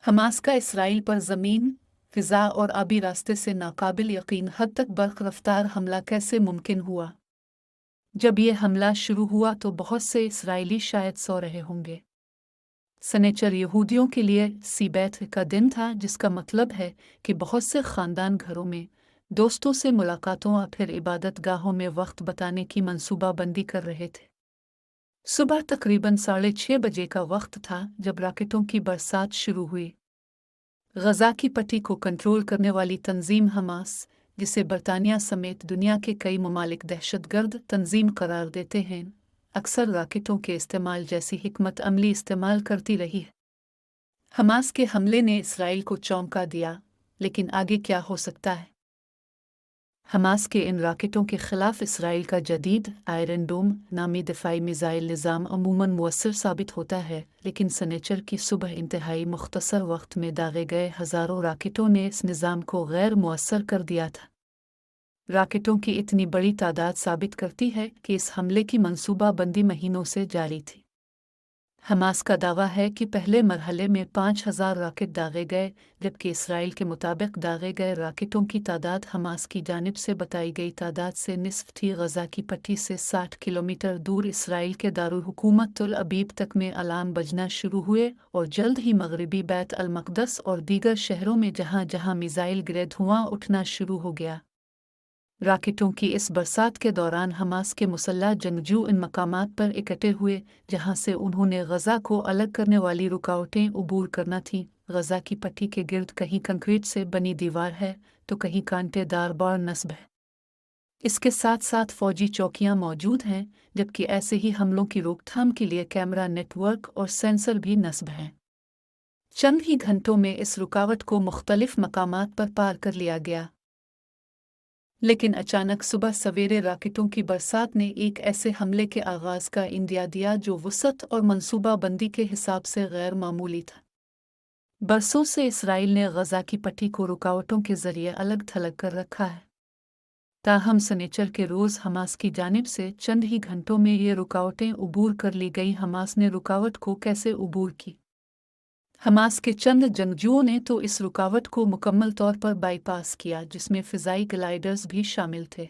Hamas का Israel पर ज़मीन, फ़िज़ा और आबी रास्ते से नाकाबिल यकीन हद तक बर्क़ रफ़्तार हमला कैसे मुमकिन हुआ? जब ये हमला शुरू हुआ तो बहुत से इसराइली शायद सो रहे होंगे। सनेचर यहूदियों के लिए सीबैत का दिन था, जिसका मतलब है कि बहुत से ख़ानदान घरों में दोस्तों से मुलाकातों और फिर इबादत गाहों में वक्त बताने की मनसूबाबंदी कर रहे थे। सुबह तकरीबन 6:30 बजे का वक्त था जब राकेटों की बरसात शुरू हुई। गज़ा की पट्टी को कंट्रोल करने वाली तंजीम हमास, जिसे बरतानिया समेत दुनिया के कई ममालिक दहशतगर्द तंजीम करार देते हैं, अक्सर राकेटों के इस्तेमाल जैसी हिकमत अमली इस्तेमाल करती रही है। हमास के हमले ने इसराइल को चौंका दिया, लेकिन आगे क्या हो सकता है? हमास के इन राकेटों के खिलाफ इसराइल का जदीद आयरन डोम नामी दिफाई मिज़ाइल निज़ाम अमूमन मुअस्सर साबित होता है, लेकिन सनेचर की सुबह इंतहाई मुख्तसर वक्त में दागे गए हज़ारों राकेटों ने इस निज़ाम को गैर मुअस्सर कर दिया था। राकेटों की इतनी बड़ी तादाद साबित करती है कि इस हमले की मनसूबाबंदी महीनों से जारी थी। हमास का दावा है कि पहले मरहले में 5,000 राकेट दागे गए, जबकि इसराइल के मुताबिक दागे गए राकेटों की तादाद हमास की जानिब से बताई गई तादाद से निस्फ थी। गज़ा की पट्टी से 60 किलोमीटर दूर इसराइल के दारुल हुकूमत तुल अबीब तक में अलार्म बजना शुरू हुए और जल्द ही मगरबी बैत अल मक़दस और दीगर शहरों में जहाँ जहाँ मिज़ाइल गिरे धुआं उठना शुरू हो गया। राकेटों की इस बरसात के दौरान हमास के मुसल्लह जंगजू इन मकामात पर इकट्ठे हुए जहां से उन्होंने गज़ा को अलग करने वाली रुकावटें उबूर करना थीं। गज़ा की पट्टी के गिर्द कहीं कंक्रीट से बनी दीवार है तो कहीं कांटेदार बाड़ नस्ब है। इसके साथ साथ फौजी चौकियां मौजूद हैं, जबकि ऐसे ही हमलों की रोकथाम के लिए कैमरा नेटवर्क और सेंसर भी नस्ब हैं। चंद ही घंटों में इस रुकावट को मुख्तलिफ मकामात पर पार कर लिया गया, लेकिन अचानक सुबह सवेरे राकेटों की बरसात ने एक ऐसे हमले के आगाज़ का इंदिया दिया जो वुसअत और मनसूबाबंदी के हिसाब से गैर मामूली था। बरसों से इसराइल ने गज़ा की पट्टी को रुकावटों के ज़रिए अलग थलग कर रखा है। ताहम सनीचर के रोज़ हमास की जानिब से चंद ही घंटों में ये रुकावटें उबूर कर ली गई। हमास ने रुकावट को कैसे उबूर की? हमास के चंद जंगजुओं ने तो इस रुकावट को मुकम्मल तौर पर बाईपास किया, जिसमें फ़िज़ाई ग्लाइडर्स भी शामिल थे।